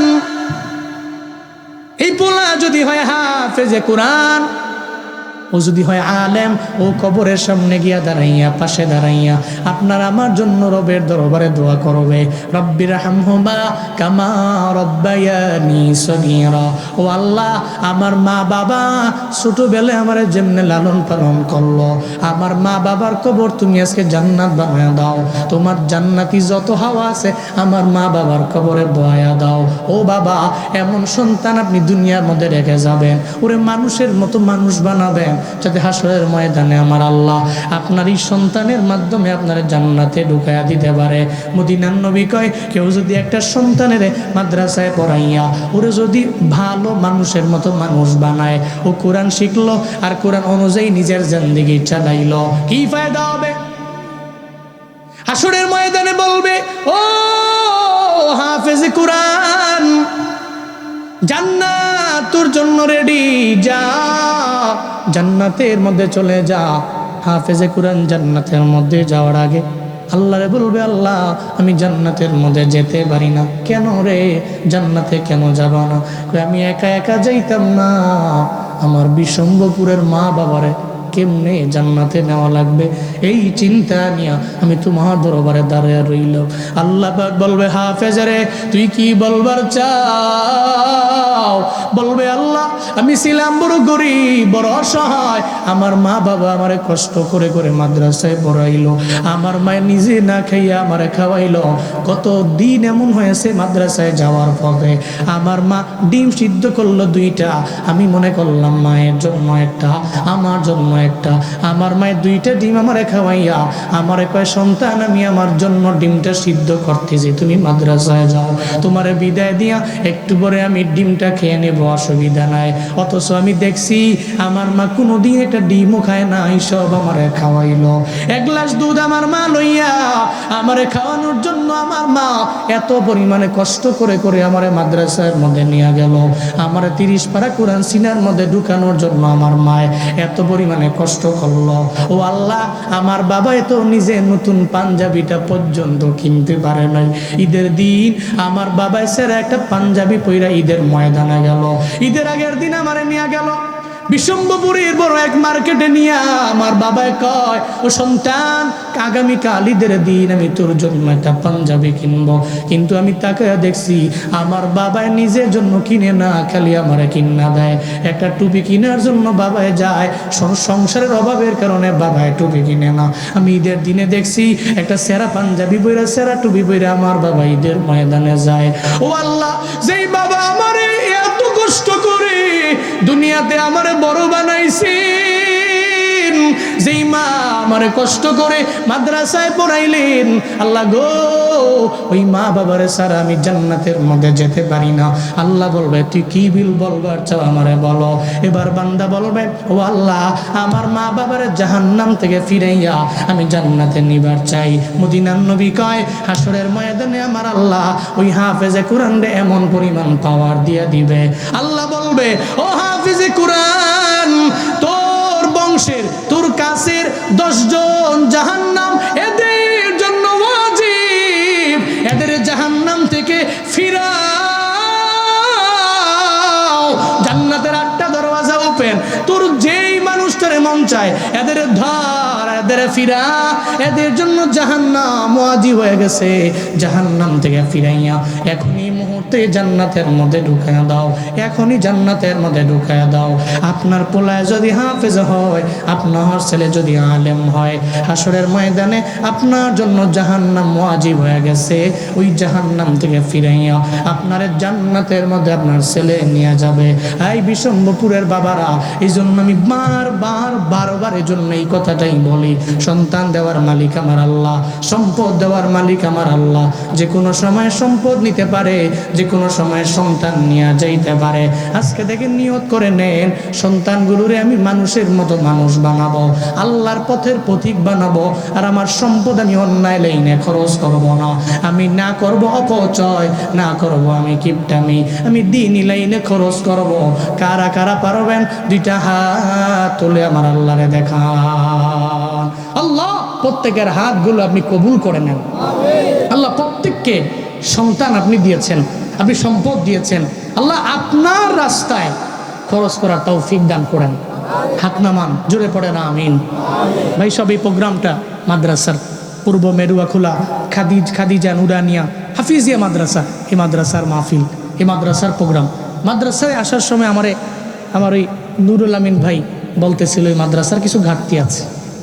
S1: এই পোলা যদি হয় হাফেজে কোরআন, ও যদি হয় আলেম, ও কবরের সামনে গিয়া দাঁড়াইয়া, পাশে দাঁড়াইয়া আপনার আমার জন্য রবের দরবারে দোয়া করবে, রব্বির হামহুমা কামা রব্বায়ানি সগীরা। ও আল্লাহ, আমার মা বাবা ছোটবেলায় আমার যেমনে লালন পালন করলো, আমার মা বাবার কবর তুমি আজকে জান্নাত বানায় দাও। তোমার জান্নাতি যত হাওয়া আছে আমার মা বাবার কবরে বয়া দাও। ও বাবা, এমন সন্তান আপনি দুনিয়ার মধ্যে রেখে যাবেন, ওরে মানুষের মতো মানুষ বানাবেন, যাতে হাসরের ময়দানে আমার আল্লাহ আপনার এই সন্তানের মাধ্যমে আপনার জান্নাতে ঢুকাইয়া দিতে পারে। মদিনার নবী কয়, কেউ যদি একটা সন্তানের মাদ্রাসায় পড়াইয়া ওরে যদি ভালো মানুষের মতো মানুষ বানায়, ও কোরআন শিখলো আর কোরআন অনুযায়ী নিজের জিন্দেগি চালাইলো, কি ফায়দা হবে? হাসরের ময়দানে বলবে, ও হাফেজ কোরআন, জান্নাত তোর জন্য রেডি, যা জান্নাতের মধ্যে চলে যা। হাফেজে কোরআন জান্নাতের মধ্যে যাওয়ার আগে আল্লাহরে বলবে, আল্লাহ আমি জান্নাতের মধ্যে যেতে পারি না। কেন রে, জান্নাতে কেন যাব না? আমি একা একা যাইতাম না, আমার বিশম্বপুরের মা বাবারে কেমনে জান্নাতে নেওয়া লাগবে, এই চিন্তা নিয়ে আমি তোমার দরবারে দাঁড়িয়ে রইল। আল্লাহ পাক বলবে, হাফেজরে তুই কি বলবার চাও? বলবে, আল্লাহ আমি ছিলাম বড় গরিব, বড় অসহায়, আমার মা বাবা আমারে কষ্ট করে করে মাদ্রাসায় পড়াইলো, আমার মায়ের নিজে না খাইয়া আমারে খাওয়াইলো। কত দিন এমন হয়েছে মাদ্রাসায় যাওয়ার পথে আমার মা ডিম সিদ্ধ করলো 2টা, আমি মনে করলাম মায়ের জন্য একটা, আমার জন্য একটা। আমার মায়ের 2টা ডিম আমারে খাওয়াইয়া আমারে কয় সন্তান আমি আমার জন্য ডিমটা সিদ্ধ করতেছি, তুমি মাদ্রাসায় যাও, তোমারে বিদায় দিয়া একটু পরে আমি ডিমটা খেয়ে নেব, অসুবিধা নাই। অথচ আমি দেখছি আমার মা কোনো দিন একটা ডিমও খায় না, সব আমারে খাওয়াইলো। এক গ্লাস দুধ আমার মা লইয়া আমারে খাওয়ানোর জন্য আমার মা এত পরিমাণে কষ্ট করে করে আমারে মাদ্রাসার মধ্যে নিয়ে গেল। আমার 30 পারা কোরআন সিনার মধ্যে ঢুকানোর জন্য আমার মায় এত পরিমাণে কষ্ট করলো। ও আল্লাহ, আমার বাবা তো নিজে নতুন পাঞ্জাবিটা পর্যন্ত কিনতে পারে নাই। ঈদের দিন আমার বাবা স্যার একটা পাঞ্জাবি পইরা ঈদের ময়দানে গেল। ঈদের আগের দিন আমারে নিয়ে গেল বিশ্বম্ভপুরের বড় এক মার্কেটে নিয়ে। আমার বাবায় কয়, ও সন্তান, আগামীকাল ঈদের দিন আমি তোর জন্য একটা পাঞ্জাবি কিনবো। কিন্তু আমি তাকায়া দেখছি আমার বাবায় নিজের জন্য কিনে না, খালি আমারে কিনা দেয়। একটা টুপি কেনার জন্য বাবায় যায়, সংসারের অভাবের কারণে বাবায় টুপি কিনে না। আমি ঈদের দিনে দেখছি একটা সেরা পাঞ্জাবি বইরা সেরা টুপি বইরা আমার বাবা ঈদের ময়দানে যায়। ও আল্লাহ, যেই বাবা আমারে এত কষ্ট করে দুনিয়াতে আমারে বড় বানাইছেন, যেই মা আমারে কষ্ট করে মাদ্রাসায় পড়াইলেন, আল্লাহ গো, ওই মা বাবারে ছাড়া আমি জান্নাতের মধ্যে যেতে পারি না। আল্লাহ বলবে, তুই কি বিল বলবার চাও আমারে বলো। এবার বান্দা বলবে, ও আল্লাহ, আমার মা বাবারে জাহান্নাম থেকে ফিরাইয়া আমি জান্নাতে নিবার চাই। মদিনার নবী কয়, হাসরের ময়দানে আমার আল্লাহ ওই হাফেজে কোরআনরে এমন পরিমাণ পাওয়ার দিয়ে দিবে, আল্লাহ বলবে, ও হাফেজে কোরআন, তোর বংশের তোর কাছের 10 জন জাহান্নাম এদের জন্য ওয়াজিব, এদের জাহান্নাম থেকে ফিরাও। জান্নাতের 8টা দরওয়াজা ওপেন, তোর যেই মানুষটারে মন চায় এদের ধর, এদের ফিরা, এদের জন্য জাহান্নাম ওয়াজিব হয়ে গেছে। জাহান্নাম থেকে ফিরাইয়া এখনই মুহূর্তে জান্নাতের মধ্যে ঢুকায়া দাও, এখনই জান্নাতের মধ্যে ঢুকায়া দাও। আপনার পোলায় যদি হাফেজ হয়, আপনার ছেলে যদি আলেম হয়, হাসরের ময়দানে আপনার জন্য জাহান্নাম ওয়াজিব হয়ে গেছে। ওই জাহান্নাম থেকে ফিরাইয়া আপনার জান্নাতের মধ্যে আপনার ছেলে নিয়ে যাবে। এই বিশ্বম্ভপুরের বাবারা, এই জন্য আমি বারবার এই জন্য এই কথাটাই বলি, সন্তান দেওয়ার মালিক আমার আল্লাহ, সম্পদ দেওয়ার মালিক আমার আল্লাহ। যে কোনো সময় সম্পদ নিতে পারে, যে কোনো সময় সন্তান নিয়ে যাইতে পারে। আজকে থেকে নিয়ত করে নেন, সন্তানগুলোরে আমি মানুষের মতো মানুষ বানাবো, আল্লাহর পথের পথিক বানাবো। আর আমার সম্পদ আমি অন্যায় লাইনে খরচ করব না, আমি না করব অপচয়, না করব আমি কিপটামি, আমি দ্বীনি লাইনে খরচ করব। কারা কারা পারবেন 2টা হাত তুলে আমার আল্লাহরে দেখান। আল্লাহ প্রত্যেকের হাতগুলো আপনি কবুল করে নেন। আল্লাহ প্রত্যেককে সন্তান আপনি দিয়েছেন, আপনি সম্পদ দিয়েছেন, আল্লাহ আপনার রাস্তায় খরচ করার তৌফিক দান করেন। হাত নামান, জোরে পড়ে না আমিন। ভাই সব এই প্রোগ্রামটা মাদ্রাসার পূর্ব মেরুয়াখোলা খাদিজা নুরানিয়া হাফিজিয়া মাদ্রাসা, এই মাদ্রাসার মাহফিল, এই মাদ্রাসার প্রোগ্রাম। মাদ্রাসায় আসার সময় আমার ওই নুরুল আমিন ভাই বলতেছিল এই মাদ্রাসার কিছু ঘাটতি আছে।